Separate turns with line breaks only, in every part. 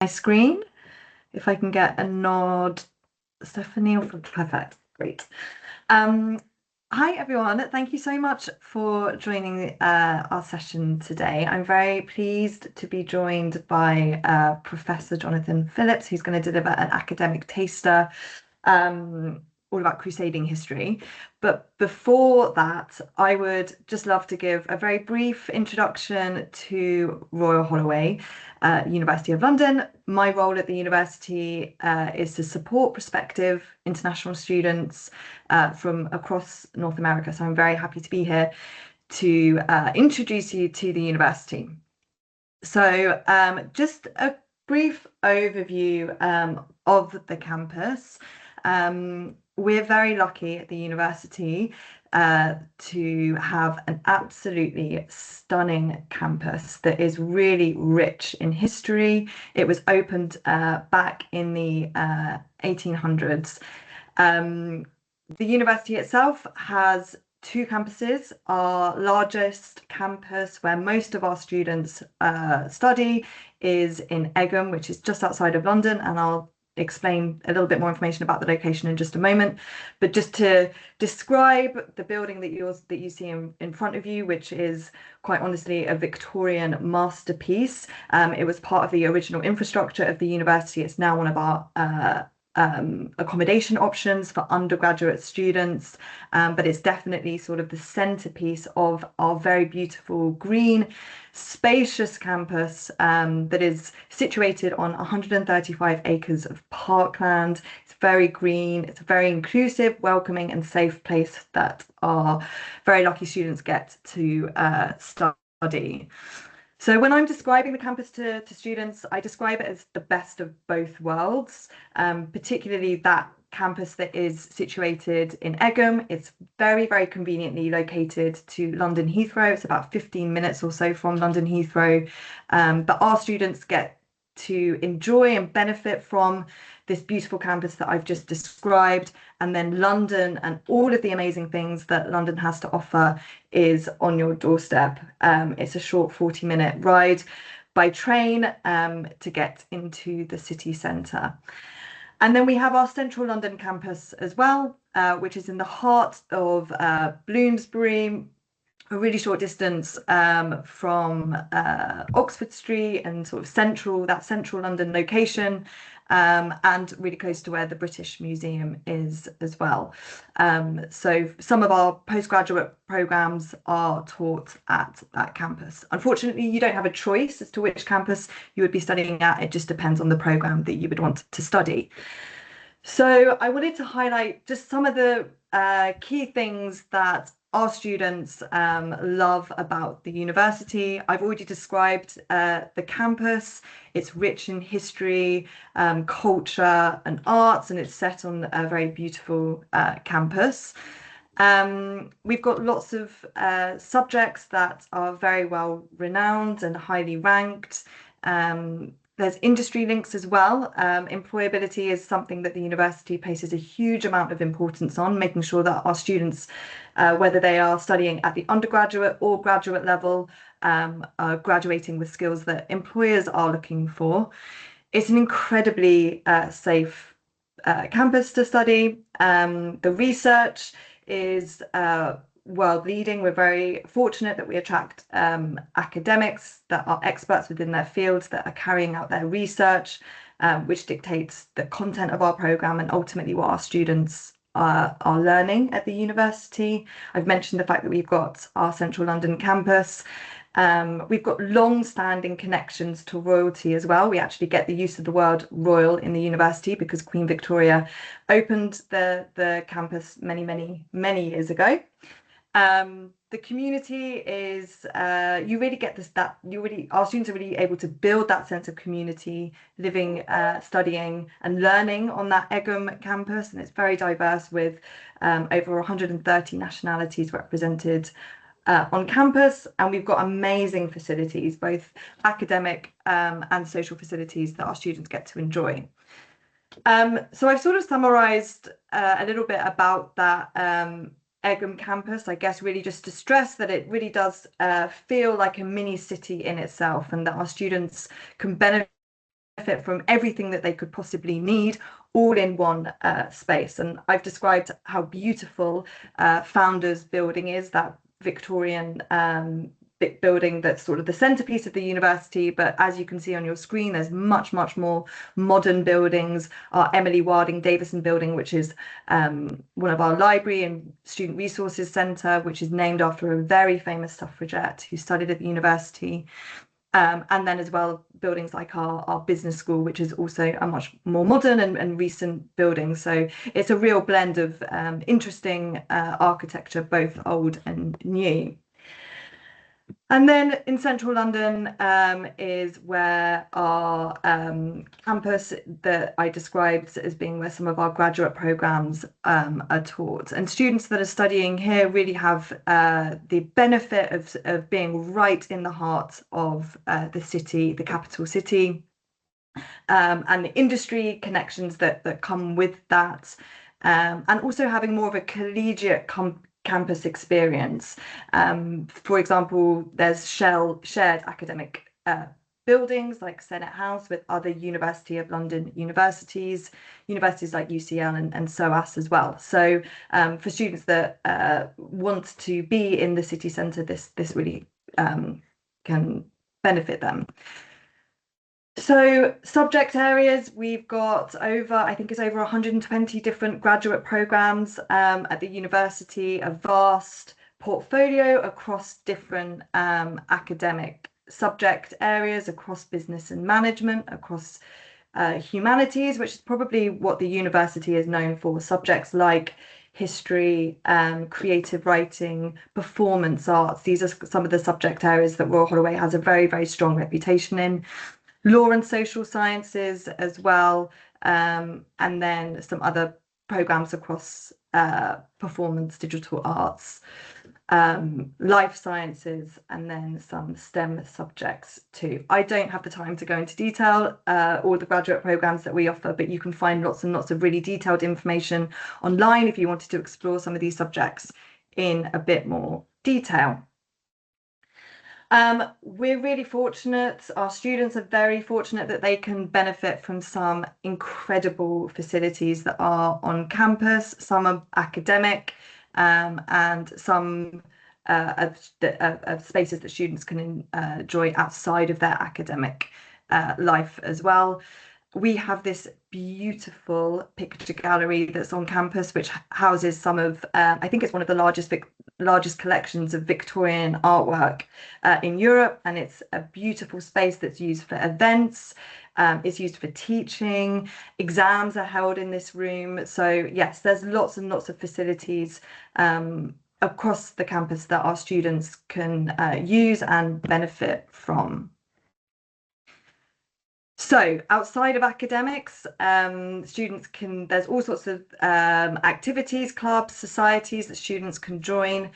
my screen. If I can get a nod, Stephanie, perfect, great. Um, Hi everyone, thank you so much for joining our session today. I'm very pleased to be joined by Professor Jonathan Phillips, who's going to deliver an academic taster all about crusading history. But before that, I would just love to give a very brief introduction to Royal Holloway, University of London. My role at the university is to support prospective international students from across North America. So I'm very happy to be here to introduce you to the university. So just a brief overview of the campus. We're very lucky at the university to have an absolutely stunning campus that is really rich in history. It was opened back in the 1800s. The university itself has two campuses. Our largest campus, where most of our students study, is in Egham, which is just outside of London, and I'll explain a little bit more information about the location in just a moment. But just to describe the building that you see in front of you, which is quite honestly a Victorian masterpiece. It was part of the original infrastructure of the university. It's now one of our accommodation options for undergraduate students, but it's definitely sort of the centerpiece of our very beautiful green, spacious campus that is situated on 135 acres of parkland. It's very green, it's a very inclusive, welcoming, and safe place that our very lucky students get to study. So when I'm describing the campus to students, I describe it as the best of both worlds, particularly that campus that is situated in Egham. It's very, very conveniently located to London Heathrow. It's about 15 minutes or so from London Heathrow. But our students get to enjoy and benefit from this beautiful campus that I've just described. And then London and all of the amazing things that London has to offer is on your doorstep. It's a short 40-minute ride by train to get into the city centre. And then we have our central London campus as well, which is in the heart of Bloomsbury, a really short distance from Oxford Street and sort of that central London location, and really close to where the British Museum is as well. So some of our postgraduate programs are taught at that campus. Unfortunately, you don't have a choice as to which campus you would be studying at. It just depends on the program that you would want to study. So I wanted to highlight just some of the key things that our students love about the university. I've already described the campus. It's rich in history, culture, and arts, and it's set on a very beautiful campus. We've got lots of subjects that are very well renowned and highly ranked. There's industry links as well. Employability is something that the university places a huge amount of importance on, making sure that our students, whether they are studying at the undergraduate or graduate level, are graduating with skills that employers are looking for. It's an incredibly safe campus to study. The research is world leading. We're very fortunate that we attract academics that are experts within their fields that are carrying out their research, which dictates the content of our program and ultimately what our students are learning at the university. I've mentioned the fact that we've got our central London campus. We've got long-standing connections to royalty as well. We actually get the use of the word royal in the university because Queen Victoria opened the campus many years ago. The community is you really get this that you really our students are really able to build that sense of community, living, studying, and learning on that Egham campus, and it's very diverse with over 130 nationalities represented on campus, and we've got amazing facilities, both academic and social facilities that our students get to enjoy. So I've sort of summarized a little bit about that Egham campus, I guess, really just to stress that it really does feel like a mini city in itself, and that our students can benefit benefit from everything that they could possibly need, all in one space. And I've described how beautiful Founders Building is, that Victorian big building that's sort of the centerpiece of the university. But as you can see on your screen, there's much more modern buildings. Our Emily Warding Davison building, which is one of our library and student resources centre, which is named after a very famous suffragette who studied at the university. And then as well, buildings like our business school, which is also a much more modern and recent building. So it's a real blend of interesting architecture, both old and new. And then in central London is where our campus that I described as being where some of our graduate programmes are taught. And students that are studying here really have the benefit of being right in the heart of the city, the capital city, and the industry connections that come with that. And also having more of a collegiate campus experience. For example, there's shared academic buildings like Senate House with other University of London universities like UCL and SOAS as well. So for students that want to be in the city centre, this really can benefit them. So subject areas, we've got I think it's over 120 different graduate programmes at the university, a vast portfolio across different academic subject areas, across business and management, across humanities, which is probably what the university is known for, subjects like history, creative writing, performance arts. These are some of the subject areas that Royal Holloway has a very strong reputation in. Law and social sciences as well, and then some other programs across performance, digital arts, life sciences, and then some STEM subjects too. I don't have the time to go into detail all the graduate programs that we offer, but you can find lots and lots of really detailed information online if you wanted to explore some of these subjects in a bit more detail. We're really fortunate, our students are very fortunate that they can benefit from some incredible facilities that are on campus. Some are academic and some of spaces that students can enjoy outside of their academic life as well. We have this beautiful picture gallery that's on campus, which houses some of, I think it's one of the largest collections of Victorian artwork in Europe, and it's a beautiful space that's used for events. It's used for teaching. Exams are held in this room. So yes, there's lots and lots of facilities across the campus that our students can use and benefit from. So outside of academics, students there's all sorts of activities, clubs, societies that students can join.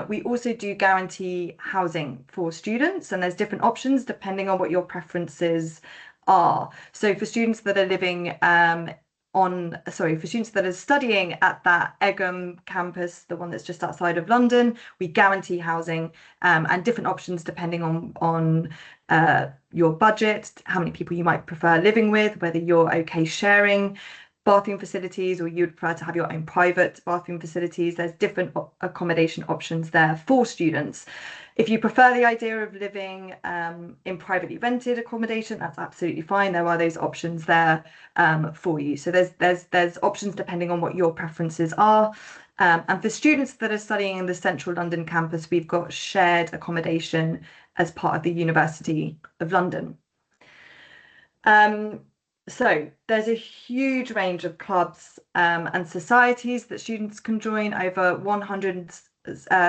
We also do guarantee housing for students, and there's different options depending on what your preferences are. So for students that are living for students that are studying at that Egham campus, the one that's just outside of London, we guarantee housing and different options depending on your budget, how many people you might prefer living with, whether you're okay sharing bathroom facilities or you'd prefer to have your own private bathroom facilities. There's different accommodation options there for students. If you prefer the idea of living in privately rented accommodation, that's absolutely fine. There are those options there for you. So there's options depending on what your preferences are. And for students that are studying in the central London campus, we've got shared accommodation as part of the University of London. So there's a huge range of clubs and societies that students can join, over 100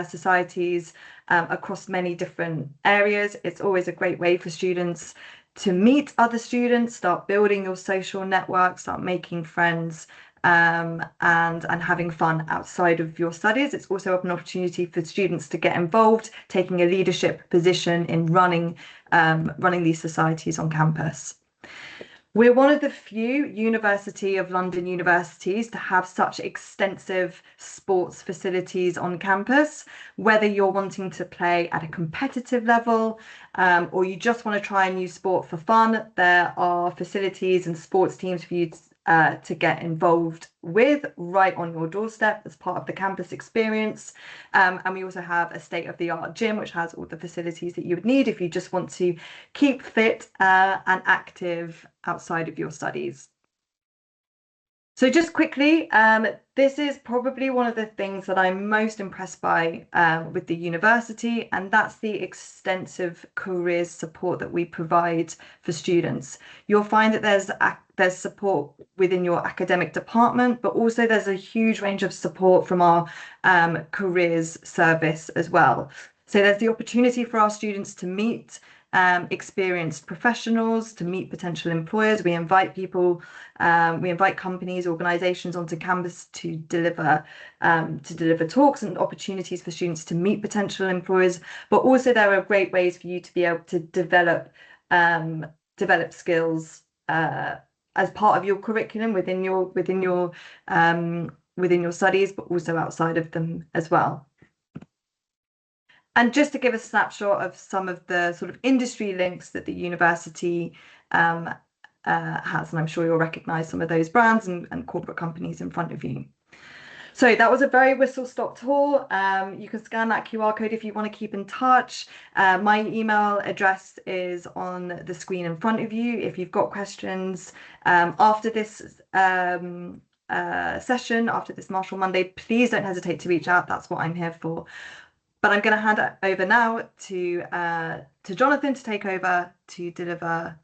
societies across many different areas. It's always a great way for students to meet other students, start building your social network, start making friends, and having fun outside of your studies. It's also an opportunity for students to get involved, taking a leadership position in running these societies on campus. We're one of the few University of London universities to have such extensive sports facilities on campus. Whether you're wanting to play at a competitive level, or you just want to try a new sport for fun, there are facilities and sports teams for you to get involved with right on your doorstep as part of the campus experience. And we also have a state-of-the-art gym, which has all the facilities that you would need if you just want to keep fit and active outside of your studies. So just quickly, this is probably one of the things that I'm most impressed by with the university, and that's the extensive careers support that we provide for students. You'll find that there's support within your academic department, but also there's a huge range of support from our careers service as well. So there's the opportunity for our students to meet experienced professionals, to meet potential employers. We invite companies, organizations onto campus to deliver talks and opportunities for students to meet potential employers. But also there are great ways for you to be able to develop skills as part of your curriculum within your studies, but also outside of them as well. And just to give a snapshot of some of the sort of industry links that the university has, and I'm sure you'll recognise some of those brands and corporate companies in front of you. So that was a very whistle-stop tour. You can scan that QR code if you want to keep in touch. My email address is on the screen in front of you. If you've got questions after this session, after this Marshall Monday, please don't hesitate to reach out. That's what I'm here for. But I'm going to hand it over now to Jonathan to take over to deliver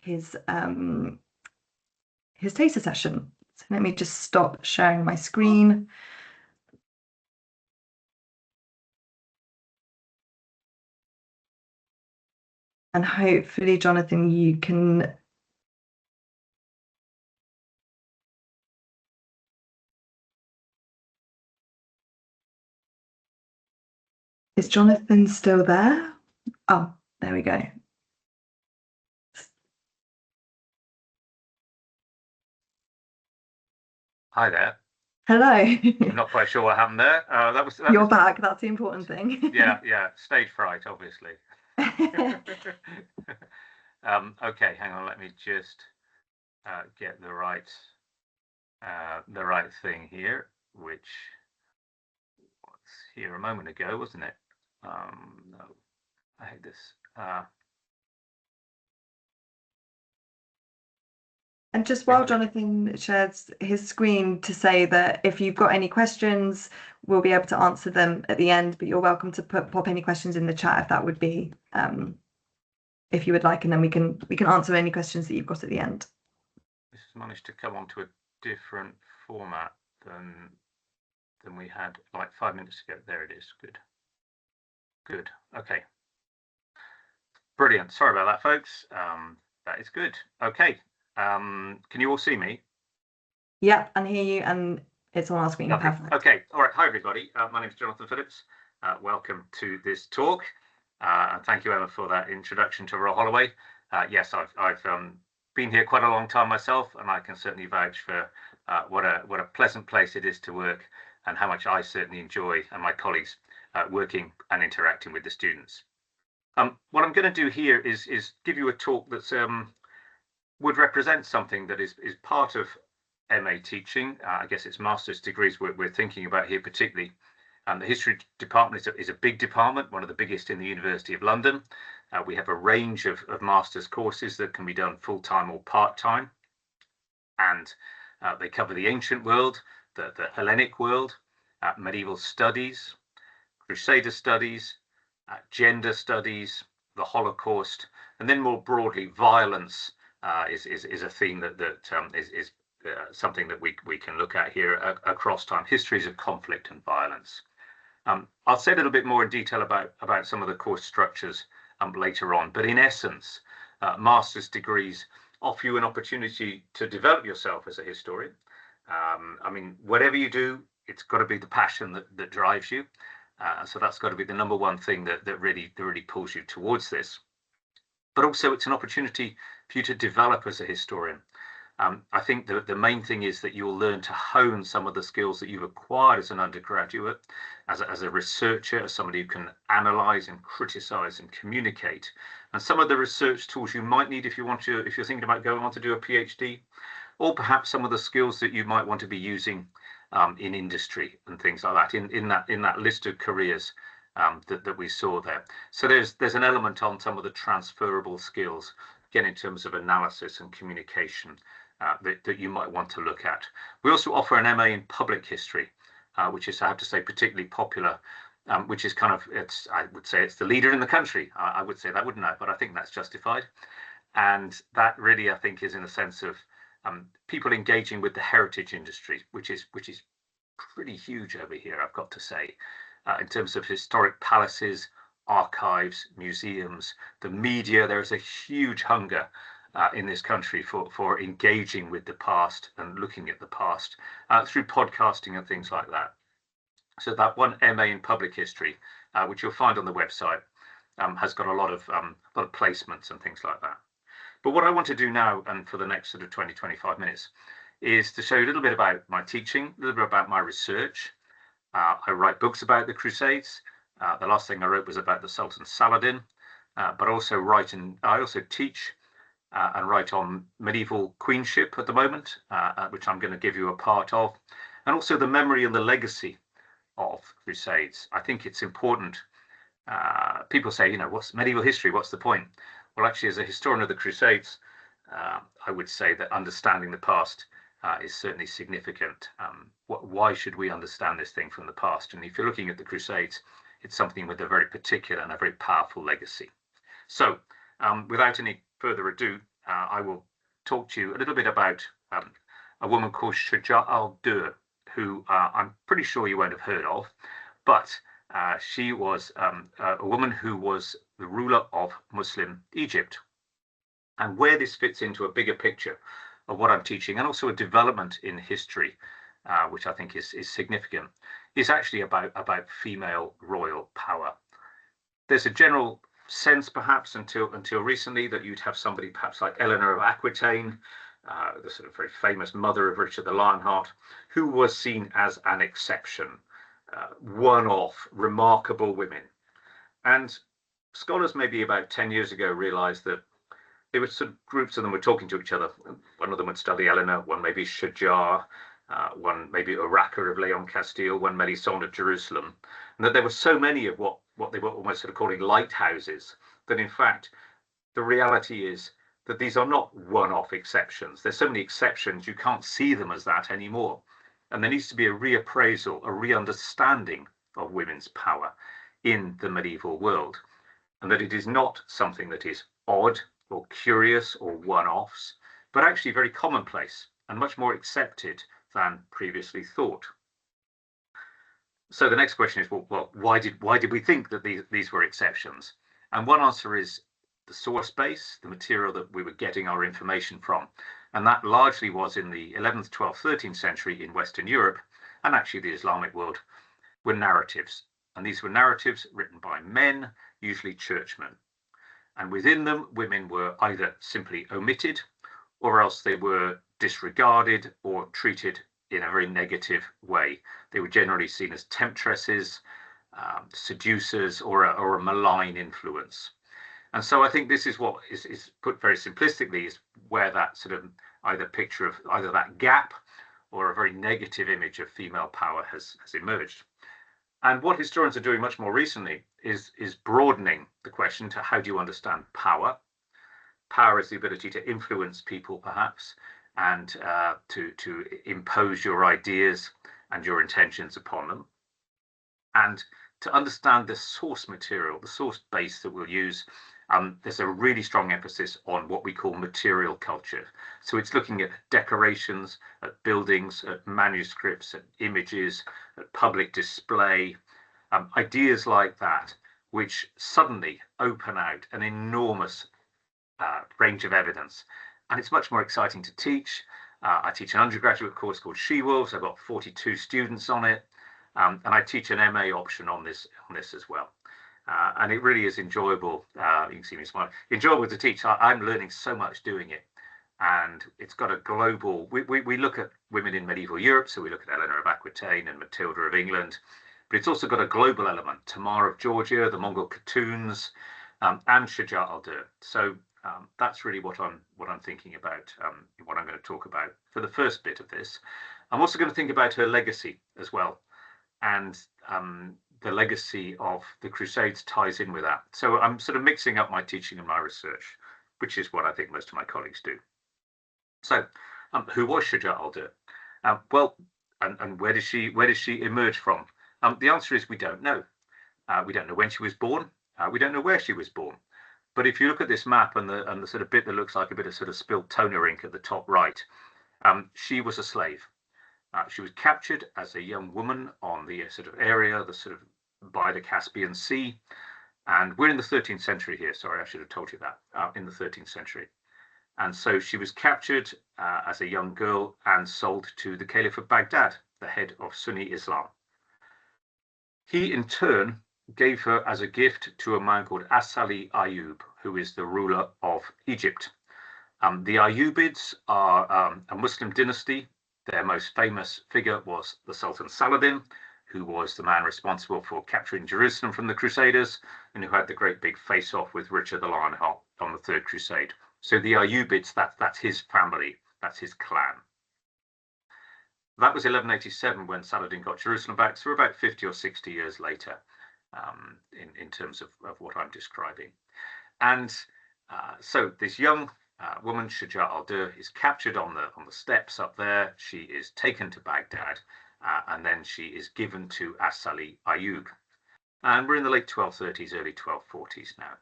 his taster session. So let me just stop sharing my screen. And hopefully, Jonathan, you can... Is Jonathan still there? Oh, there we go.
Hi there.
Hello.
I'm not quite sure what happened there.
You're back. That's the important thing.
Yeah. Stage fright, obviously. Okay, hang on. Let me just get the right thing here, which was here a moment ago, wasn't it? No, I hate this.
And just while Jonathan shares his screen, to say that if you've got any questions, we'll be able to answer them at the end, but you're welcome to pop any questions in the chat if that would be, if you would like, and then we can answer any questions that you've got at the end.
This has managed to come onto a different format than we had like 5 minutes ago. There it is. Good. Okay. Brilliant. Sorry about that, folks. That is good. Okay. Can you all see me?
Yeah, and hear you, and it's on our screen.
Okay.
Perfect.
Okay. All right. Hi, everybody. My name is Jonathan Phillips. Welcome to this talk. And thank you, Emma, for that introduction to Royal Holloway. Yes, I've been here quite a long time myself, and I can certainly vouch for what a pleasant place it is to work, and how much I certainly enjoy, and my colleagues, working and interacting with the students. What I'm going to do here is give you a talk that's would represent something that is part of MA teaching. I guess it's master's degrees we're thinking about here particularly. The history department is a big department, one of the biggest in the University of London. We have a range of master's courses that can be done full-time or part-time. And they cover the ancient world, the Hellenic world, medieval studies, Crusader studies, gender studies, the Holocaust, and then more broadly, violence is a theme that is something that we can look at here across time. Histories of conflict and violence. I'll say a little bit more in detail about some of the course structures later on, but in essence, master's degrees offer you an opportunity to develop yourself as a historian. I mean, whatever you do, it's got to be the passion that drives you. So that's got to be the number one thing that really pulls you towards this. but also it's an opportunity for you to develop as a historian. I think the main thing is that you'll learn to hone some of the skills that you've acquired as an undergraduate, as a researcher, as somebody who can analyze and criticize and communicate. And some of the research tools you might need if you're thinking about going on to do a PhD, or perhaps some of the skills that you might want to be using in industry and things like that, in that list of careers that we saw there. So there's an element on some of the transferable skills, again, in terms of analysis and communication, that you might want to look at. We also offer an MA in public history, which is, I have to say, particularly popular, which is kind of, I would say it's the leader in the country. I would say that, wouldn't I? But I think that's justified. And that really, I think, is in a sense of people engaging with the heritage industry, which is pretty huge over here, I've got to say, in terms of historic palaces, archives, museums, the media. There is a huge hunger in this country for engaging with the past and looking at the past through podcasting and things like that. So that one MA in public history, which you'll find on the website, has got a lot of placements and things like that. But what I want to do now, and for the next sort of 20-25 minutes, is to show you a little bit about my teaching, a little bit about my research. I write books about the Crusades. The last thing I wrote was about the Sultan Saladin, but I also teach and write on medieval queenship at the moment, which I'm going to give you a part of, and also the memory and the legacy of Crusades. I think it's important. People say, what's medieval history? What's the point? Well, actually, as a historian of the Crusades, I would say that understanding the past is certainly significant. Why should we understand this thing from the past? And if you're looking at the Crusades, it's something with a very particular and a very powerful legacy. So without any further ado, I will talk to you a little bit about a woman called Shuja al-Dur, who I'm pretty sure you won't have heard of, but she was a woman who was the ruler of Muslim Egypt. And where this fits into a bigger picture of what I'm teaching, and also a development in history, which I think is significant, is actually about female royal power. There's a general sense, perhaps until recently, that you'd have somebody perhaps like Eleanor of Aquitaine, the sort of very famous mother of Richard the Lionheart, who was seen as an exception, one-off, remarkable women. And scholars maybe about 10 years ago realized that there were sort of groups of them were talking to each other. One of them would study Eleanor, one maybe Shuja, one maybe Urraca of Leon Castile, one Melisande of Jerusalem, and that there were so many of what they were almost sort of calling lighthouses, that in fact the reality is that these are not one-off exceptions. There's so many exceptions you can't see them as that anymore, and there needs to be a reappraisal, a re-understanding of women's power in the medieval world, and that it is not something that is odd or curious or one-offs, but actually very commonplace and much more accepted than previously thought. So the next question is, well, why did we think that these were exceptions? And one answer is the source base, the material that we were getting our information from. And that largely was in the 11th, 12th, 13th century in Western Europe, and actually the Islamic world, were narratives. And these were narratives written by men, usually churchmen. And within them, women were either simply omitted, or else they were disregarded or treated in a very negative way. They were generally seen as temptresses, seducers, or a malign influence. And so I think this is what is put very simplistically, is where that sort of either picture of either that gap or a very negative image of female power has emerged. And what historians are doing much more recently is broadening the question to how do you understand power? Power is the ability to influence people, perhaps, and to impose your ideas and your intentions upon them. And to understand the source material, the source base that we'll use, there's a really strong emphasis on what we call material culture. So it's looking at decorations, at buildings, at manuscripts, at images, at public display, ideas like that, which suddenly open out an enormous range of evidence. And it's much more exciting to teach. I teach an undergraduate course called She-Wolves. I've got 42 students on it. And I teach an MA option on this as well. And it really is enjoyable. You can see me smiling. Enjoyable to teach. I'm learning so much doing it. And it's got a global, we look at women in medieval Europe, so we look at Eleanor of Aquitaine and Matilda of England, but it's also got a global element, Tamar of Georgia, the Mongol Khatoons, and Shajar al-Dur. So that's really what I'm thinking about, what I'm going to talk about for the first bit of this. I'm also going to think about her legacy as well, and the legacy of the Crusades ties in with that. So I'm sort of mixing up my teaching and my research, which is what I think most of my colleagues do. So, who was Shajar al-Dur? Well, and where did she emerge from? The answer is we don't know. We don't know when she was born. We don't know where she was born. But if you look at this map and the sort of bit that looks like a bit of sort of spilt toner ink at the top right, she was a slave. She was captured as a young woman on the sort of area, the sort of by the Caspian Sea, and we're in the 13th century here. Sorry, I should have told you that, in the 13th century. And so she was captured as a young girl and sold to the Caliph of Baghdad, the head of Sunni Islam. He, in turn, gave her as a gift to a man called As-Salih Ayyub, who is the ruler of Egypt. The Ayyubids are a Muslim dynasty. Their most famous figure was the Sultan Saladin, who was the man responsible for capturing Jerusalem from the Crusaders and who had the great big face-off with Richard the Lionheart on the Third Crusade. So the Ayyubids, that's his family, that's his clan. That was 1187 when Saladin got Jerusalem back, so we're about 50 or 60 years later in terms of what I'm describing. And so this young woman, Shajar al-Dur, is captured on the steps up there. She is taken to Baghdad, and then she is given to As-Salih Ayyub. And we're in the late 1230s, early 1240s now.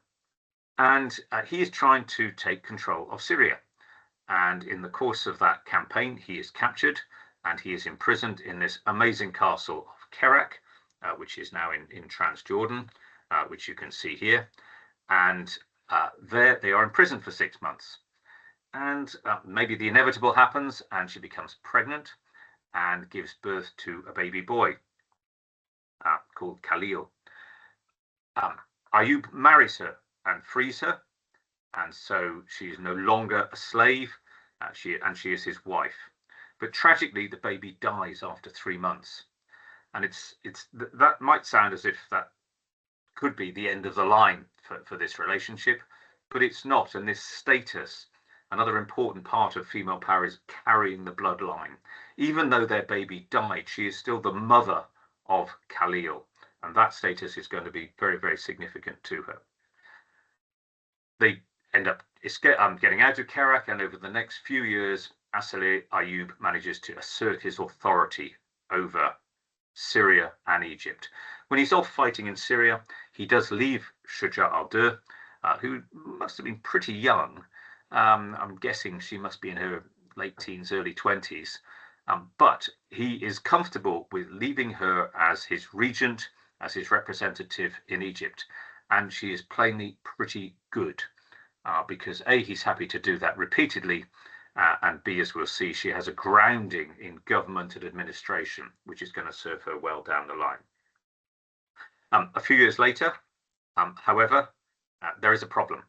And he is trying to take control of Syria. And in the course of that campaign, he is captured and he is imprisoned in this amazing castle of Kerak, which is now in Transjordan, which you can see here. And there they are imprisoned for 6 months. And maybe the inevitable happens and she becomes pregnant and gives birth to a baby boy called Khalil. Ayyub marries her and frees her, and so she is no longer a slave. She is his wife. But tragically, the baby dies after 3 months, and that might sound as if that could be the end of the line for this relationship, but it's not. And this status, another important part of female power, is carrying the bloodline. Even though their baby died, she is still the mother of Khalil, and that status is going to be very, very significant to her. They end up getting out of Kerak, and over the next few years, As-Salih Ayyub manages to assert his authority over Syria and Egypt. When he's off fighting in Syria, he does leave Shajar al-Dur, who must have been pretty young. I'm guessing she must be in her late teens, early 20s. But he is comfortable with leaving her as his regent, as his representative in Egypt. And she is plainly pretty good. Because A, he's happy to do that repeatedly, and B, as we'll see, she has a grounding in government and administration, which is going to serve her well down the line. A few years later, however, there is a problem,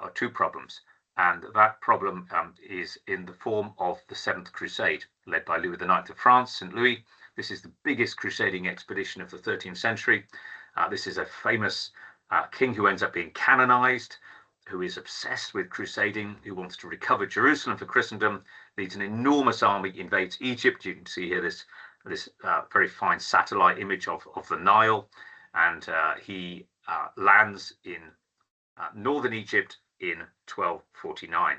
or two problems, and that problem is in the form of the Seventh Crusade, led by Louis IX of France, St. Louis. This is the biggest crusading expedition of the 13th century. This is a famous king who ends up being canonized, who is obsessed with crusading, who wants to recover Jerusalem for Christendom, leads an enormous army, invades Egypt. You can see here this very fine satellite image of the Nile, and he lands in northern Egypt in 1249.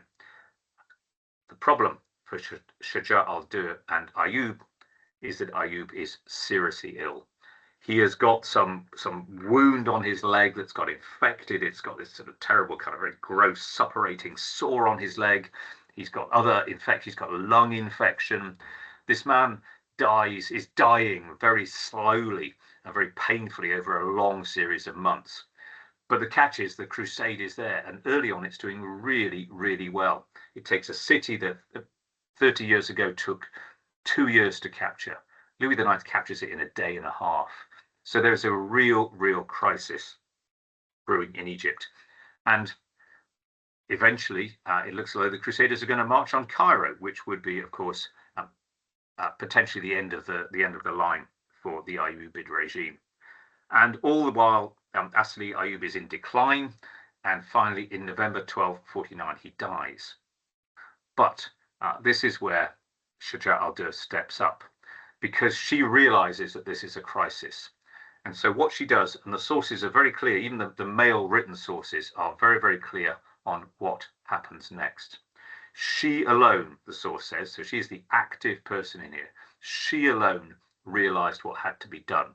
The problem for Shajar al-Dur and Ayyub is that Ayyub is seriously ill. He has got some wound on his leg that's got infected. It's got this sort of terrible, kind of very gross, suppurating sore on his leg. He's got other infections. He's got a lung infection. This man is dying very slowly and very painfully over a long series of months. But the catch is the crusade is there, and early on it's doing really, really well. It takes a city that 30 years ago took 2 years to capture. Louis IX captures it in a day and a half. So there's a real crisis brewing in Egypt. And eventually, it looks like the Crusaders are going to march on Cairo, which would be, of course, potentially the end of the line for the Ayyubid regime. And all the while, Asli Ayyub is in decline, and finally, in November 1249, he dies. But this is where Shuja al-Dur steps up, because she realizes that this is a crisis. And so what she does, and the sources are very clear, even the male written sources are very, very clear on what happens next. She alone, the source says, so she's the active person in here, she alone realized what had to be done.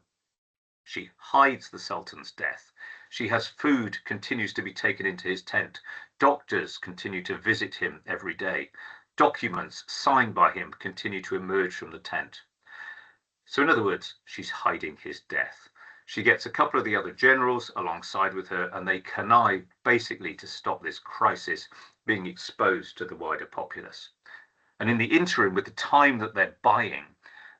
She hides the Sultan's death. She has food continues to be taken into his tent. Doctors continue to visit him every day. Documents signed by him continue to emerge from the tent. So in other words, she's hiding his death. She gets a couple of the other generals alongside with her, and they connive basically to stop this crisis being exposed to the wider populace. And in the interim, with the time that they're buying,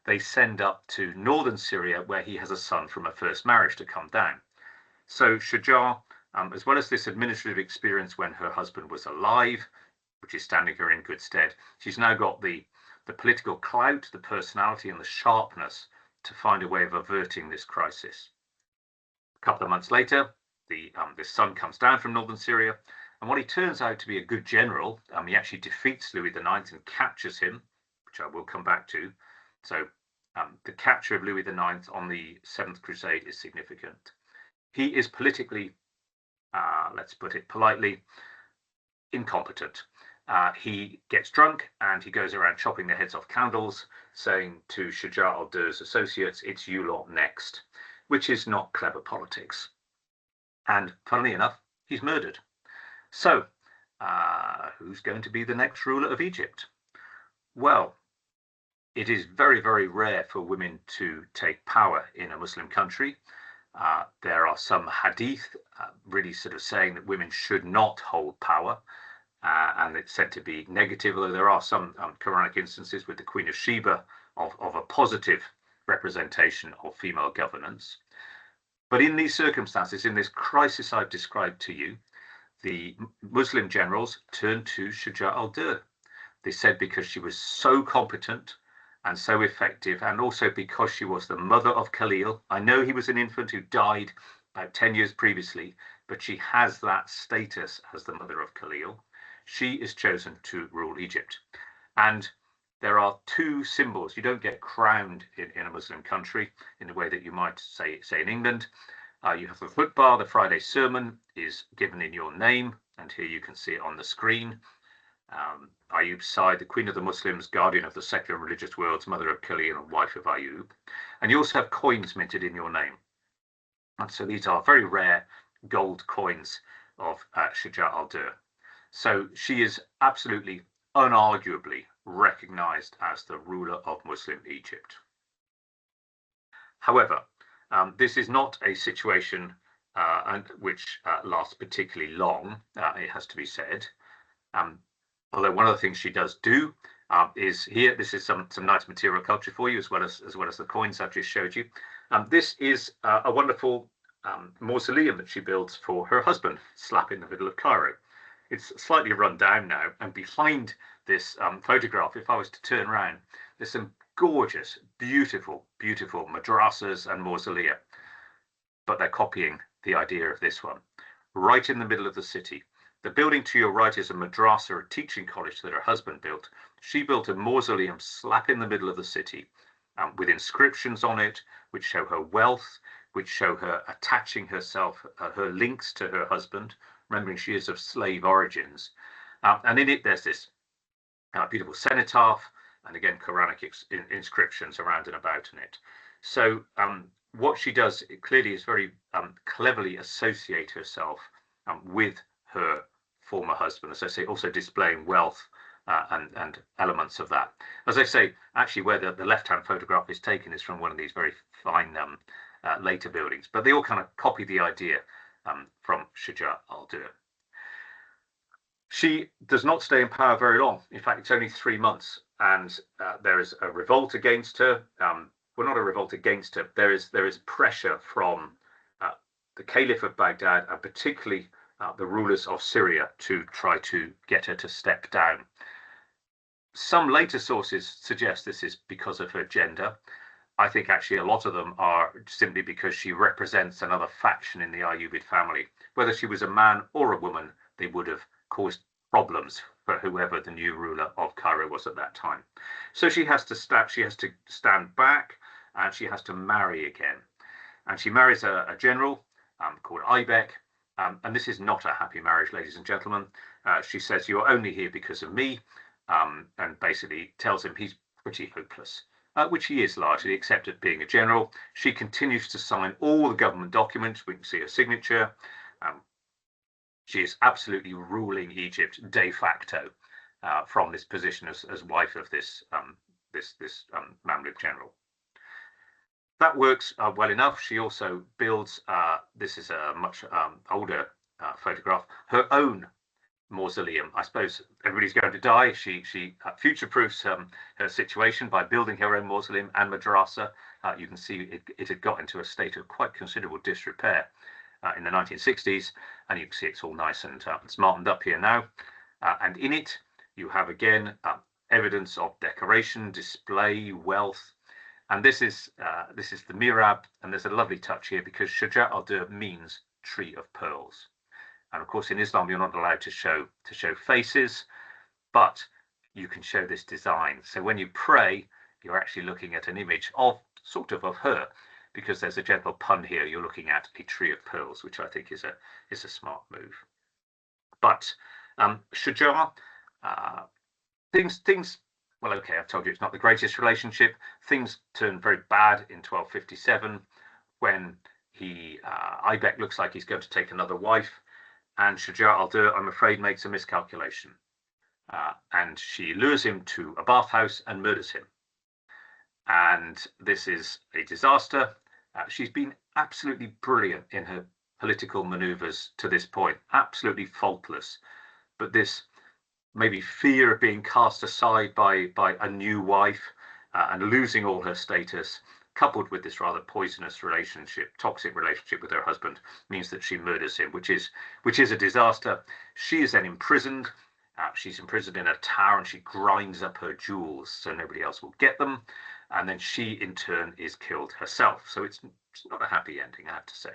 they send up to northern Syria, where he has a son from a first marriage, to come down. So Shuja, as well as this administrative experience when her husband was alive, which is standing her in good stead, she's now got the political clout, the personality, and the sharpness to find a way of averting this crisis. A couple of months later, this son comes down from northern Syria, and what he turns out to be a good general, he actually defeats Louis IX and captures him, which I will come back to. So the capture of Louis IX on the Seventh Crusade is significant. He is politically, let's put it politely, incompetent. He gets drunk and he goes around chopping the heads off candles, saying to Shuja al-Dur's associates, "It's you lot next," which is not clever politics. And funnily enough, he's murdered. So who's going to be the next ruler of Egypt? Well, it is very, very rare for women to take power in a Muslim country. There are some hadith really sort of saying that women should not hold power, and it's said to be negative, although there are some Quranic instances with the Queen of Sheba of a positive representation of female governance. But in these circumstances, in this crisis I've described to you, the Muslim generals turned to Shuja al-Dur. They said because she was so competent and so effective, and also because she was the mother of Khalil. I know he was an infant who died about 10 years previously, but she has that status as the mother of Khalil. She is chosen to rule Egypt. And there are two symbols. You don't get crowned in a Muslim country in the way that you might say in England. You have the khutbah, the Friday sermon is given in your name, and here you can see it on the screen. Ayyub Sa'id, the Queen of the Muslims, guardian of the secular and religious worlds, mother of Khalil and wife of Ayyub. And you also have coins minted in your name. And so these are very rare gold coins of Shuja al-Dur. So she is absolutely, unarguably recognized as the ruler of Muslim Egypt. However, this is not a situation which lasts particularly long, it has to be said. Although one of the things she does do is here, this is some nice material culture for you, as well as the coins I've just showed you. This is a wonderful mausoleum that she builds for her husband, slap in the middle of Cairo. It's slightly run down now, and behind this photograph, if I was to turn around, there's some gorgeous, beautiful, beautiful madrasas and mausolea, but they're copying the idea of this one. Right in the middle of the city. The building to your right is a madrasa, a teaching college that her husband built. She built a mausoleum slap in the middle of the city with inscriptions on it, which show her wealth, which show her attaching herself, her links to her husband, remembering she is of slave origins. And in it, there's this beautiful cenotaph, and again, Quranic inscriptions around and about in it. So what she does clearly is very cleverly associate herself with her former husband, as I say, also displaying wealth and elements of that. As I say, actually, where the left-hand photograph is taken is from one of these very fine later buildings, but they all kind of copy the idea from Shuja al-Dur. She does not stay in power very long. In fact, it's only 3 months, and there is a revolt against her. Well, not a revolt against her. There is pressure from the Caliph of Baghdad, and particularly the rulers of Syria, to try to get her to step down. Some later sources suggest this is because of her gender. I think actually a lot of them are simply because she represents another faction in the Ayyubid family. Whether she was a man or a woman, they would have caused problems for whoever the new ruler of Cairo was at that time. So she has to stand back, and she has to marry again. And she marries a general called Ibek. And this is not a happy marriage, ladies and gentlemen. She says, "You're only here because of me," and basically tells him he's pretty hopeless. Which he is largely, except at being a general. She continues to sign all the government documents. We can see her signature. She is absolutely ruling Egypt de facto from this position as wife of this Mamluk general. That works well enough. She also builds, this is a much older photograph, her own mausoleum. I suppose everybody's going to die. She future-proofs her situation by building her own mausoleum and madrasa. You can see it had got into a state of quite considerable disrepair in the 1960s, and you can see it's all nice and smartened up here now. And in it, you have again evidence of decoration, display, wealth. And this is the mihrab, and there's a lovely touch here because Shuja al-Dur means tree of pearls. And of course, in Islam, you're not allowed to show faces, but you can show this design. So when you pray, you're actually looking at an image of her, because there's a gentle pun here. You're looking at a tree of pearls, which I think is a smart move. But Shuja, things. Well, okay, I've told you it's not the greatest relationship. Things turn very bad in 1257 when Ibek looks like he's going to take another wife. And Shuja al-Dur, I'm afraid, makes a miscalculation. And she lures him to a bathhouse and murders him. And this is a disaster. She's been absolutely brilliant in her political maneuvers to this point, absolutely faultless. But this maybe fear of being cast aside by a new wife and losing all her status, coupled with this rather poisonous toxic relationship with her husband, means that she murders him, which is a disaster. She is then imprisoned. She's imprisoned in a tower, and she grinds up her jewels so nobody else will get them. And then she, in turn, is killed herself. So it's not a happy ending, I have to say.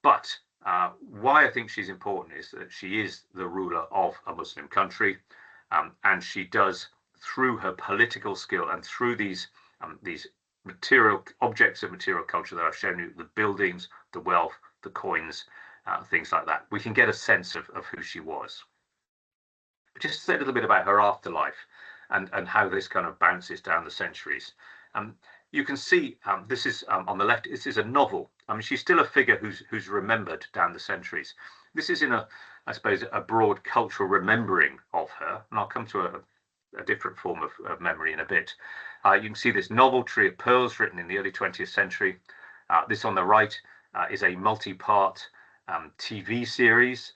But why I think she's important is that she is the ruler of a Muslim country, and she does, through her political skill and through these material objects of material culture that I've shown you, the buildings, the wealth, the coins, things like that, we can get a sense of who she was. But just to say a little bit about her afterlife and how this kind of bounces down the centuries. You can see this is on the left. This is a novel. I mean, she's still a figure who's remembered down the centuries. This is in I suppose, a broad cultural remembering of her, and I'll come to a different form of memory in a bit. You can see this novel, Tree of Pearls, written in the early 20th century. This on the right is a multi-part TV series.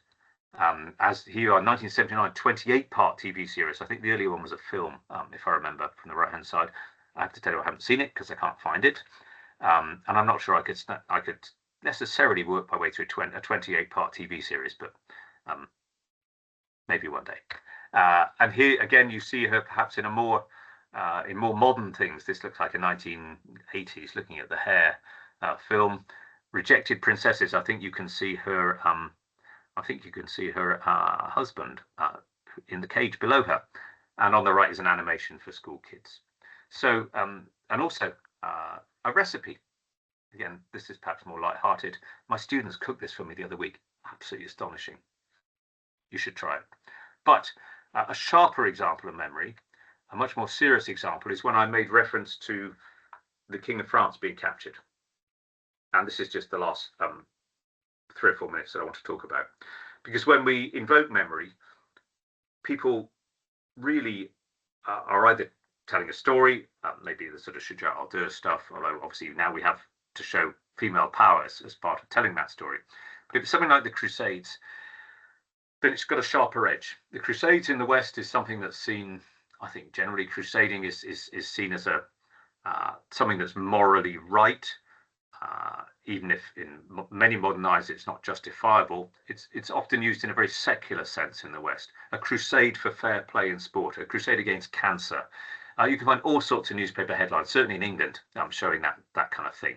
As here are 1979 28-part TV series. I think the earlier one was a film, if I remember from the right-hand side. I have to tell you I haven't seen it because I can't find it, and I'm not sure I could necessarily work my way through a 28-part TV series, but maybe one day. And here again, you see her perhaps in more modern things. This looks like a 1980s, looking at the hair, film. Rejected Princesses. I think you can see her. Husband in the cage below her, and on the right is an animation for school kids. So, and also a recipe. Again, this is perhaps more light-hearted. My students cooked this for me the other week. Absolutely astonishing. You should try it. But a sharper example of memory, a much more serious example, is when I made reference to the King of France being captured. And this is just the last 3 or 4 minutes that I want to talk about. Because when we invoke memory, people really are either telling a story, maybe the sort of Shuja al-Dur stuff, although obviously now we have to show female powers as part of telling that story. But if it's something like the Crusades, then it's got a sharper edge. The Crusades in the West is something that's seen, I think generally crusading is seen as something that's morally right. even if in many modern eyes it's not justifiable, it's often used in a very secular sense in the West. A crusade for fair play in sport, a crusade against cancer. You can find all sorts of newspaper headlines, certainly in England, showing that kind of thing.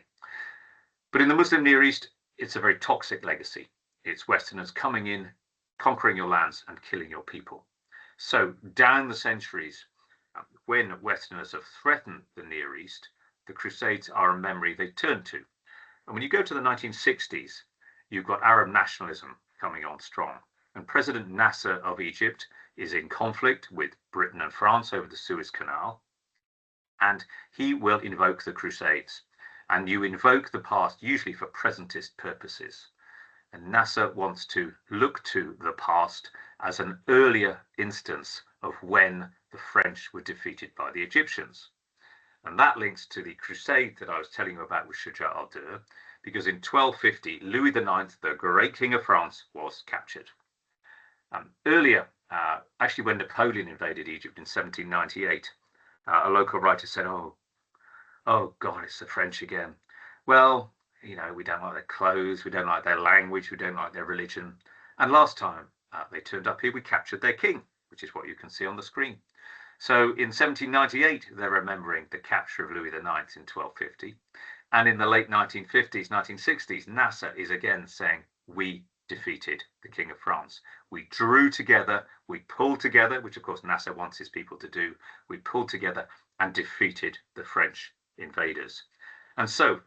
But in the Muslim Near East, it's a very toxic legacy. It's Westerners coming in, conquering your lands and killing your people. So down the centuries, when Westerners have threatened the Near East, the Crusades are a memory they turn to. And when you go to the 1960s, you've got Arab nationalism coming on strong. And President Nasser of Egypt is in conflict with Britain and France over the Suez Canal. And he will invoke the Crusades. And you invoke the past usually for presentist purposes. And Nasser wants to look to the past as an earlier instance of when the French were defeated by the Egyptians. And that links to the crusade that I was telling you about with Shuja al-Dur, because in 1250, Louis IX, the great king of France, was captured. Earlier, actually when Napoleon invaded Egypt in 1798, a local writer said, oh God, it's the French again. Well, you know, we don't like their clothes, we don't like their language, we don't like their religion. And last time they turned up here, we captured their king, which is what you can see on the screen. So in 1798, they're remembering the capture of Louis IX in 1250. And in the late 1950s, 1960s, Nasser is again saying, we defeated the King of France. We drew together, we pulled together, which of course Nasser wants his people to do. We pulled together and defeated the French invaders. And so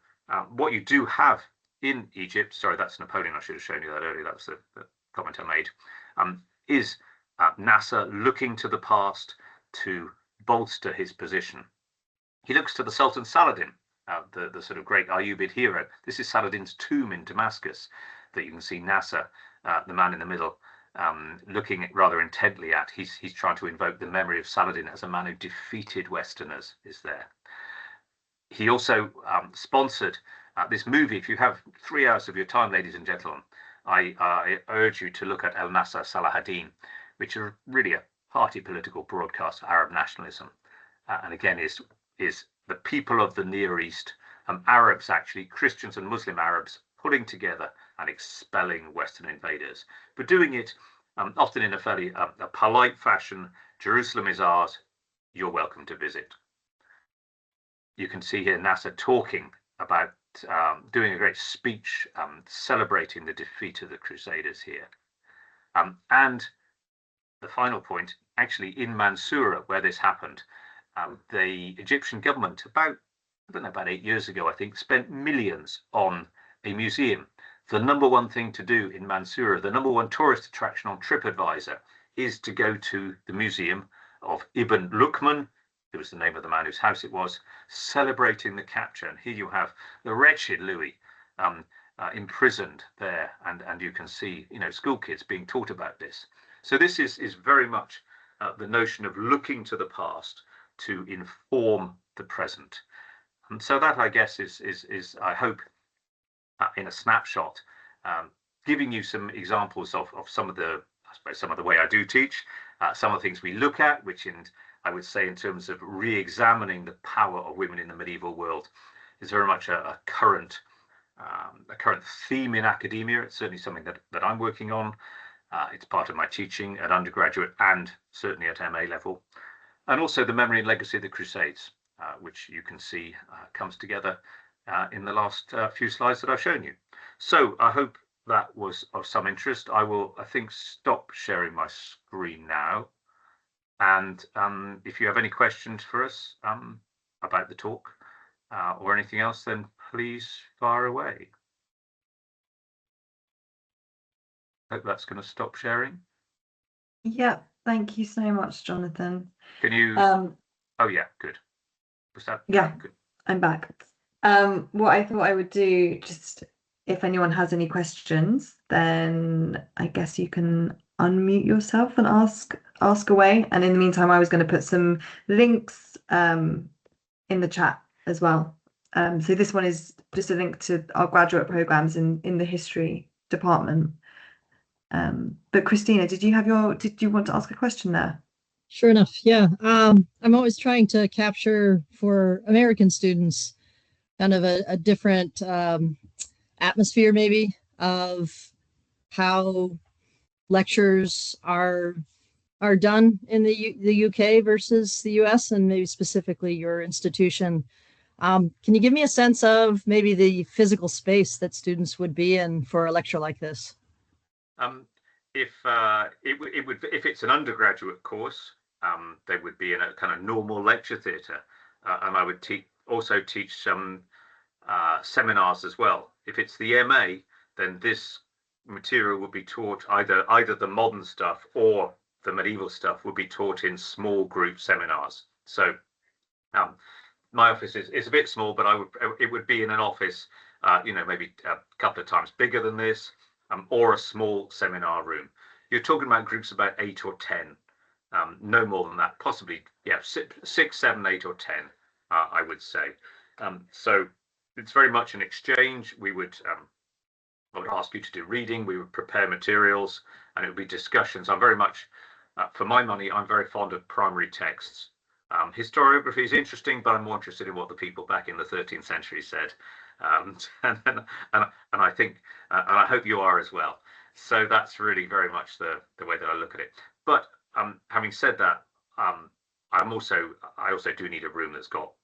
what you do have in Egypt, sorry, that's Napoleon, I should have shown you that earlier, that was the comment I made, is Nasser looking to the past to bolster his position. He looks to the Sultan Saladin, the sort of great Ayyubid hero. This is Saladin's tomb in Damascus that you can see Nasser, the man in the middle, looking rather intently at. He's trying to invoke the memory of Saladin as a man who defeated Westerners, is there. He also sponsored this movie. If you have 3 hours of your time, ladies and gentlemen, I urge you to look at El Nasser Salahaddin, which is really a party political broadcast of Arab nationalism, and again is the people of the Near East, Arabs actually, Christians and Muslim Arabs, pulling together and expelling Western invaders, but doing it often in a fairly a polite fashion. Jerusalem is ours, you're welcome to visit. You can see here Nasser talking about doing a great speech celebrating the defeat of the Crusaders here. And the final point, actually in Mansoura, where this happened, the Egyptian government about 8 years ago, I think, spent millions on a museum. The number one thing to do in Mansoura, the number one tourist attraction on TripAdvisor, is to go to the museum of Ibn Luqman, who was the name of the man whose house it was, celebrating the capture. And here you have the wretched Louis imprisoned there, and you can see, you know, school kids being taught about this. So this is very much the notion of looking to the past to inform the present. And so that, I guess, is I hope, in a snapshot, giving you some examples of some of the, I suppose, some of the way I do teach, some of the things we look at, which I would say in terms of re-examining the power of women in the medieval world is very much a current theme in academia. It's certainly something that I'm working on. It's part of my teaching at undergraduate and certainly at MA level. And also the memory and legacy of the Crusades, which you can see comes together in the last few slides that I've shown you. So I hope that was of some interest. I will, I think, stop sharing my screen now. And if you have any questions for us about the talk or anything else, then please fire away. Hope that's going to stop sharing.
Yeah, thank you so much, Jonathan.
Can you? Oh yeah, good. Was that?
Yeah,
good.
I'm back. What I thought I would do, just if anyone has any questions, then I guess you can unmute yourself and ask away. And in the meantime, I was going to put some links in the chat as well. So this one is just a link to our graduate programs in the history department. But Christina, did you want to ask a question there?
Sure enough, yeah. I'm always trying to capture for American students kind of a different atmosphere maybe of how lectures are done in the UK versus the US, and maybe specifically your institution. Can you give me a sense of maybe the physical space that students would be in for a lecture like this?
If it's an undergraduate course, they would be in a kind of normal lecture theatre, and I would also teach some seminars as well. If it's the MA, then this material would be taught either the modern stuff or the medieval stuff would be taught in small group seminars. So my office is a bit small, but it would be in an office, maybe a couple of times bigger than this, or a small seminar room. You're talking about groups about 8 or 10, no more than that, possibly, yeah, 6, 7, 8 or 10, I would say. So it's very much an exchange. I would ask you to do reading, we would prepare materials, and it would be discussions. I'm very much, for my money, I'm very fond of primary texts. Historiography is interesting, but I'm more interested in what the people back in the 13th century said. And I think, and I hope you are as well. So that's really very much the way that I look at it. But having said that, I also do need a room that's got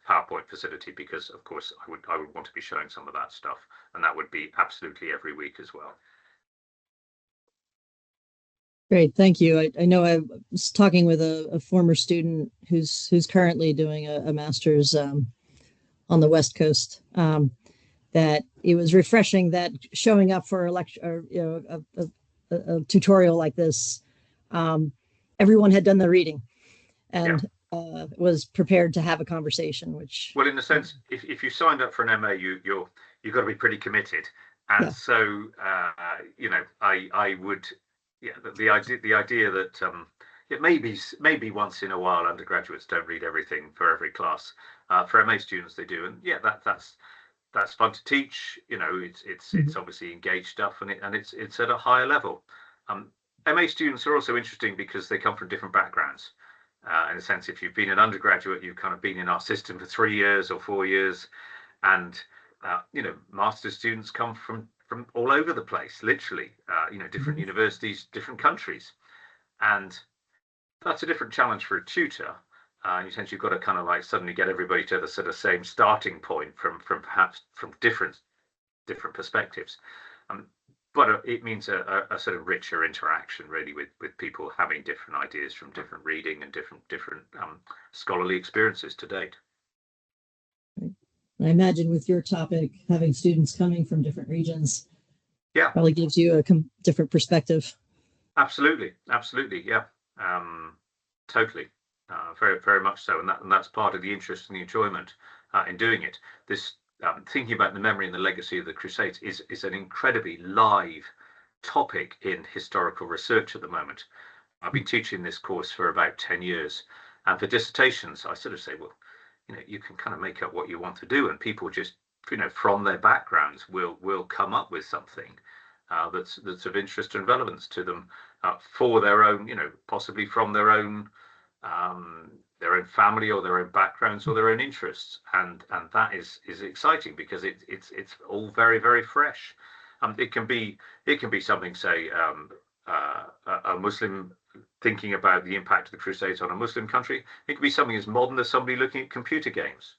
PowerPoint facility, because of course I would want to be showing some of that stuff, and that would be absolutely every week as well.
Great, thank you. I know I was talking with a former student who's currently doing a master's on the West Coast. That it was refreshing that showing up for a lecture, a tutorial like this, everyone had done the reading and was prepared to have a conversation. Which,
well, in a sense, if you signed up for an MA, you've got to be pretty committed, and so I would. Yeah, the idea that it maybe once in a while undergraduates don't read everything for every class. For MA students they do, and yeah, that's fun to teach. It's obviously engaged stuff, and it's at a higher level. MA students are also interesting because they come from different backgrounds. In a sense, if you've been an undergraduate, you've kind of been in our system for 3 years or 4 years, and master's students come from all over the place, literally, different universities, different countries. And that's a different challenge for a tutor. In a sense, you've got to kind of like suddenly get everybody to the sort of same starting point from perhaps from different perspectives. But it means a sort of richer interaction, really, with people having different ideas from different reading and different scholarly experiences to date.
I imagine with your topic, having students coming from different regions, probably gives you a different perspective.
Absolutely, yeah, totally, very, very much so, and that's part of the interest and the enjoyment in doing it. This thinking about the memory and the legacy of the Crusades is an incredibly live topic in historical research at the moment. I've been teaching this course for about 10 years, and for dissertations, I sort of say, well, you can kind of make up what you want to do, and people just, from their backgrounds, will come up with something that's of interest and relevance to them for their own, possibly from their own family or their own backgrounds or their own interests, and that is exciting because it's all very, very fresh. It can be something, say, a Muslim thinking about the impact of the Crusades on a Muslim country. It could be something as modern as somebody looking at computer games,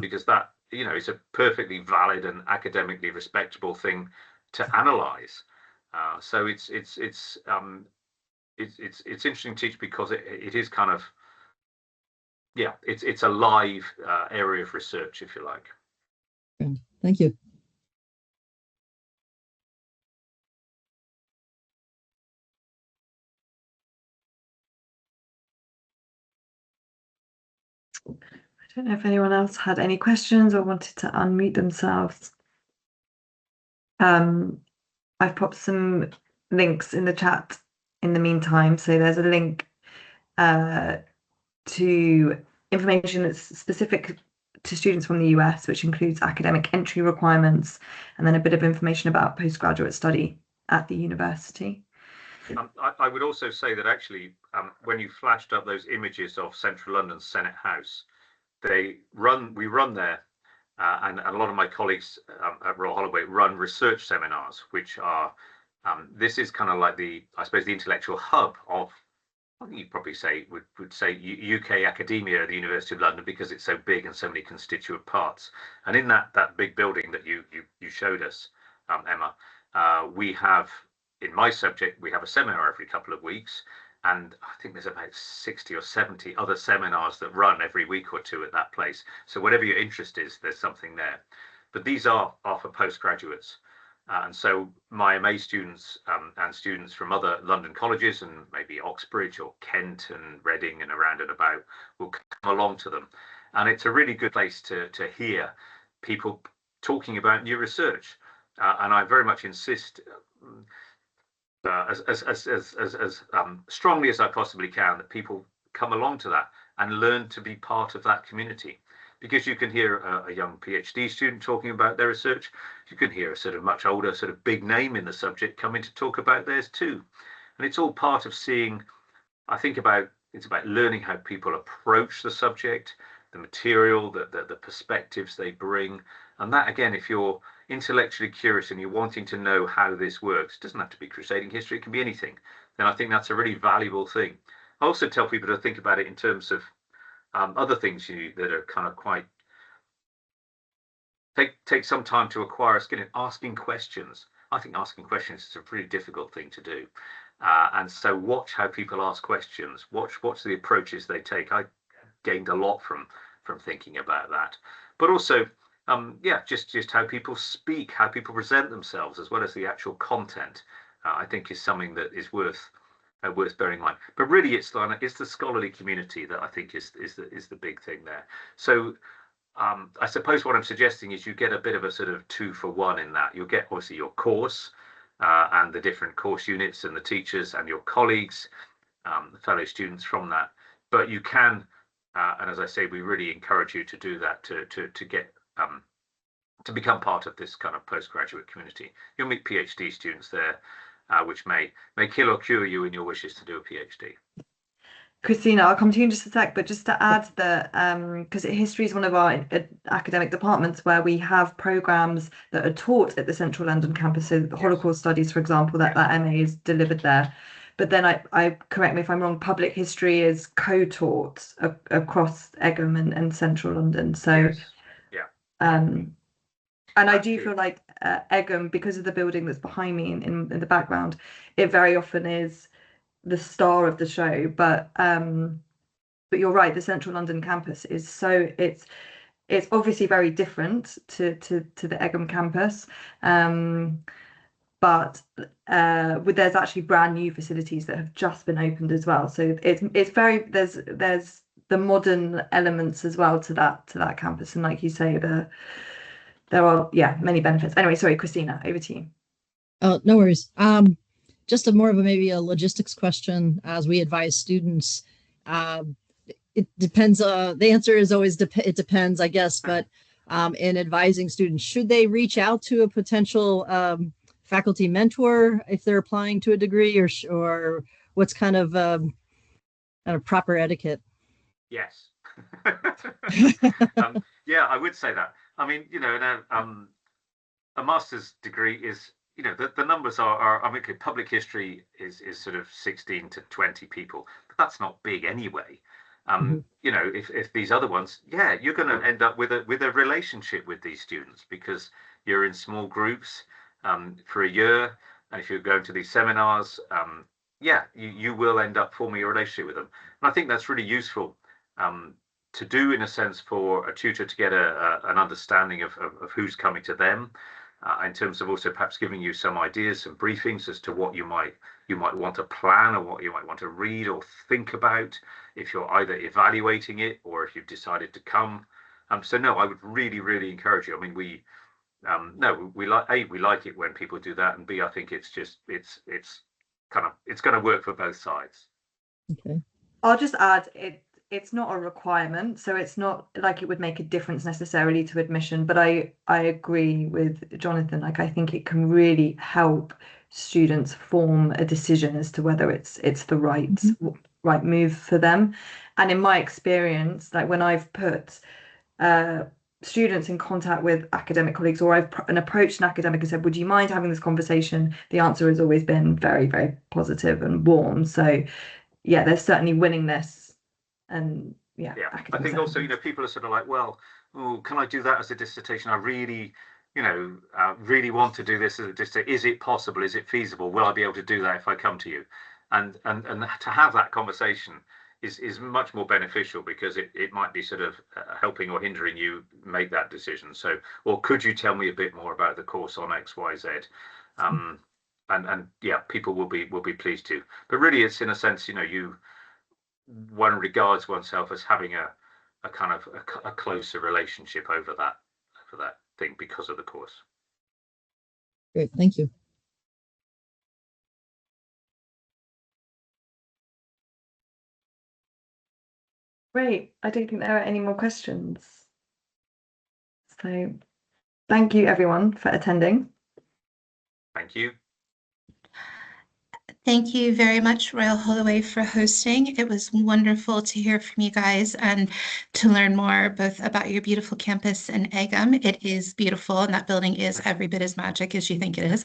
because that is a perfectly valid and academically respectable thing to analyze. So it's interesting to teach because it is kind of, it's a live area of research, if you like.
Thank you.
I don't know if anyone else had any questions or wanted to unmute themselves. I've popped some links in the chat in the meantime. So there's a link to information that's specific to students from the US, which includes academic entry requirements, and then a bit of information about postgraduate study at the university.
I would also say that actually, when you flashed up those images of Central London's Senate House, we run there and a lot of my colleagues at Royal Holloway run research seminars, which are this is kind of like I suppose the intellectual hub of, I think you'd probably say would say UK academia at the University of London, because it's so big and so many constituent parts. And in that big building that you showed us, Emma, we have, in my subject, we have a seminar every couple of weeks, and I think there's about 60 or 70 other seminars that run every week or two at that place. So whatever your interest is, there's something there. But these are for postgraduates. And so my MA students and students from other London colleges and maybe Oxbridge or Kent and Reading and around and about will come along to them. And it's a really good place to hear people talking about new research. And I very much insist, as strongly as I possibly can, that people come along to that and learn to be part of that community. Because you can hear a young PhD student talking about their research, you can hear a sort of much older, sort of big name in the subject coming to talk about theirs too. And it's all part of seeing, I think it's about learning how people approach the subject, the material, the perspectives they bring. And that, again, if you're intellectually curious and you're wanting to know how this works, it doesn't have to be crusading history, it can be anything, then I think that's a really valuable thing. I also tell people to think about it in terms of other things that are kind of quite take some time to acquire a skill in asking questions. I think asking questions is a pretty difficult thing to do, and so watch how people ask questions. Watch the approaches they take. I gained a lot from thinking about that, but also just how people speak, how people present themselves, as well as the actual content. I think is something that is worth bearing in mind. But really, it's the scholarly community that I think is the big thing there. So I suppose what I'm suggesting is you get a bit of a sort of 2-for-1 in that. You'll get obviously your course and the different course units and the teachers and your colleagues, the fellow students from that. But you can, and as I say, we really encourage you to do that to get to become part of this kind of postgraduate community. You'll meet PhD students there, which may kill or cure you in your wishes to do a PhD.
Christina, I'll come to you in just a sec, but just to add that, because history is one of our academic departments where we have programs that are taught at the Central London campus, so the Holocaust studies, for example, that MA is delivered there. But then I correct me if I'm wrong, public history is co-taught across Egham and Central London. So,
yes. Yeah.
And I do feel like Egham, because of the building that's behind me in the background, it very often is the star of the show. But you're right, the Central London campus is it's obviously very different to the Egham campus. But there's actually brand new facilities that have just been opened as well. So it's very there's the modern elements as well to that campus, and like you say, there are many benefits. Anyway, sorry, Christina, over to you.
Oh, no worries. Just more of maybe a logistics question as we advise students. It depends. The answer is always it depends, I guess. But in advising students, should they reach out to a potential faculty mentor if they're applying to a degree, or what's kind of proper etiquette?
Yes. Yeah, I would say that. I mean, a master's degree is, the numbers are I mean, public history is sort of 16 to 20 people, but that's not big anyway. If these other ones, you're going to end up with a relationship with these students because you're in small groups for a year, and if you're going to these seminars, you will end up forming a relationship with them. And I think that's really useful to do, in a sense, for a tutor to get an understanding of who's coming to them, in terms of also perhaps giving you some ideas, some briefings as to what you might want to plan or what you might want to read or think about if you're either evaluating it or if you've decided to come. So no, I would really, really encourage you. I mean, we like it when people do that, and B, I think it's going to work for both sides.
Okay.
I'll just add it's not a requirement, so it's not like it would make a difference necessarily to admission, but I agree with Jonathan. Like, I think it can really help students form a decision as to whether it's the right move for them. And in my experience, like when I've put students in contact with academic colleagues, or I've approached an academic and said, would you mind having this conversation? The answer has always been very, very positive and warm. So yeah, there's certainly willingness. And yeah,
I think also, people are sort of like, well, oh, can I do that as a dissertation? I really, really want to do this as a dissertation. Is it possible? Is it feasible? Will I be able to do that if I come to you? And to have that conversation is much more beneficial, because it might be sort of helping or hindering you make that decision. So, or could you tell me a bit more about the course on X, Y, Z? And yeah, people will be pleased to. But really, it's in a sense, one regards oneself as having a kind of a closer relationship over that thing because of the course.
Great, thank you.
Great. I don't think there are any more questions. So thank you everyone for attending.
Thank you.
Thank you very much, Royal Holloway, for hosting. It was wonderful to hear from you guys and to learn more both about your beautiful campus in Egham. It is beautiful, and that building is every bit as magic as you think it is.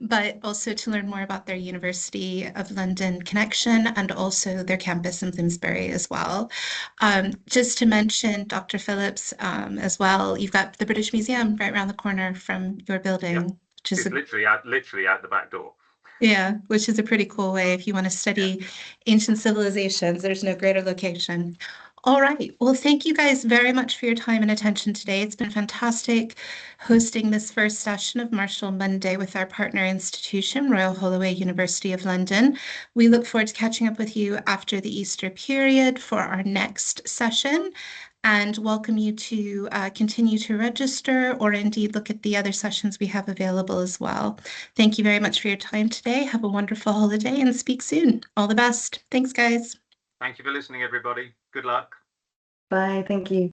But also to learn more about their University of London connection and also their campus in Bloomsbury as well. Just to mention, Dr. Phillips, as well, you've got the British Museum right around the corner from your building.
Yep.
Which is
literally out the back door.
Yeah, which is a pretty cool way if you want to study ancient civilizations. There's no greater location. All right. Well, thank you guys very much for your time and attention today. It's been fantastic hosting this first session of Marshall Monday with our partner institution, Royal Holloway, University of London. We look forward to catching up with you after the Easter period for our next session, and welcome you to continue to register or indeed look at the other sessions we have available as well. Thank you very much for your time today. Have a wonderful holiday and speak soon. All the best. Thanks, guys.
Thank you for listening, everybody. Good luck.
Bye. Thank you.